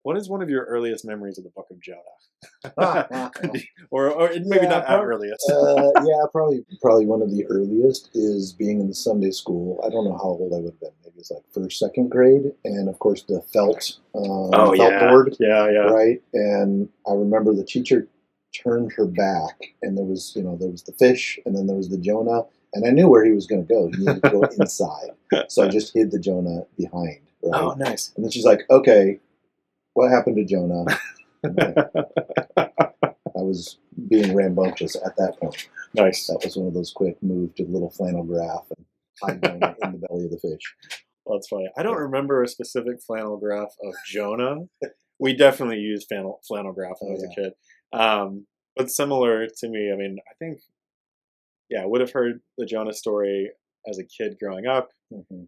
What is one of your earliest memories of the Book of Jonah? Ah, Or maybe yeah, not at earliest. yeah, probably one of the earliest is being in the Sunday school. I don't know how old I would have been. Maybe it's like first, second grade, and of course the Oh felt yeah, board, yeah, yeah. right? And I remember the teacher turned her back, and there was the fish, and then there was the Jonah, and I knew where he was going to go. He needed to go inside, so I just hid the Jonah behind, Oh, right? nice. And then she's like, "Okay, what happened to Jonah?" I was being rambunctious at that point. Nice. That was one of those quick move to the little flannel graph and hide Jonah in the belly of the fish. Well, that's funny. I don't Yeah. remember a specific flannel graph of Jonah. We definitely used flannel graph when I Oh was a yeah. kid. But similar to me, I mean, I think, yeah, I would have heard the Jonah story as a kid growing up. Hmm.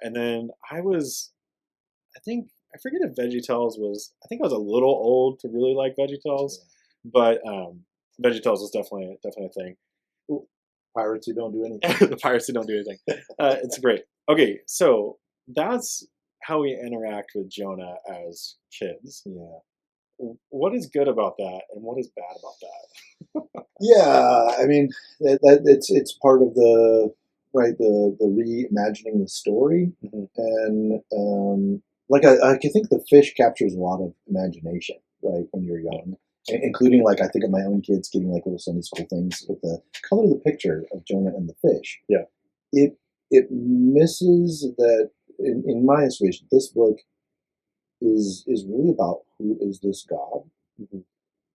And then I think, I forget if VeggieTales I think I was a little old to really like VeggieTales, but VeggieTales was definitely a thing. Pirates who don't do anything. The pirates who don't do anything. It's great. Okay, so that's how we interact with Jonah as kids. Yeah. What is good about that, and what is bad about that? Yeah. I mean, it's part of the right the reimagining the story, Mhm. and like I can think the fish captures a lot of imagination, right, when you're Yeah, young, including like I think of my own kids getting like little Sunday school things with the color of the picture of Jonah and the fish. yeah, It misses that in my estimation, this book is really about who is this God, mhm,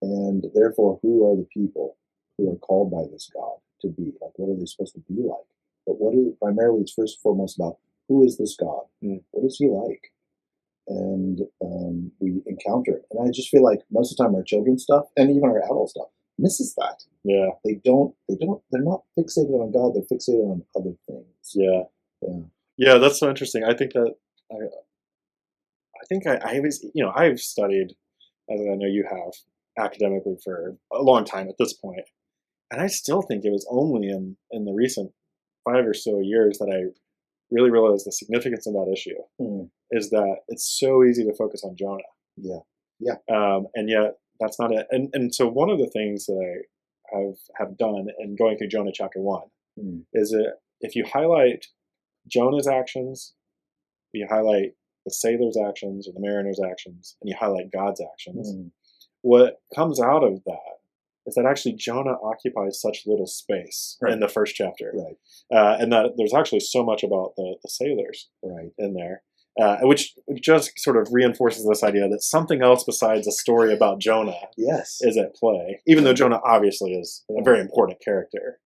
and therefore who are the people who are called by this God to be. Like, what are they supposed to be like? But what is primarily, it's first and foremost about who is this God? mm, What is he like? And we encounter it. And I just feel like most of the time our children's stuff and even our adult stuff misses that. yeah, They're not fixated on God, they're fixated on other things. yeah, Yeah. yeah. That's so interesting. I think I was, I've studied, as I know you have, academically for a long time at this point, and I still think it was only in the recent 5 or so years that I really realized the significance of that issue. Mm. Is that it's so easy to focus on Jonah, Yeah. Yeah. and yet that's not it. And so one of the things that I have done in going through Jonah chapter 1 Mm. is that if you highlight Jonah's actions, you highlight the sailor's actions or the mariner's actions, and you highlight God's actions, Mm. what comes out of that is that actually Jonah occupies such little space Right. in the first chapter, Right. and that there's actually so much about the sailors Right. in there, which just sort of reinforces this idea that something else besides a story about Jonah Yes. is at play, even though Yeah. Jonah obviously is a Yeah. very important character.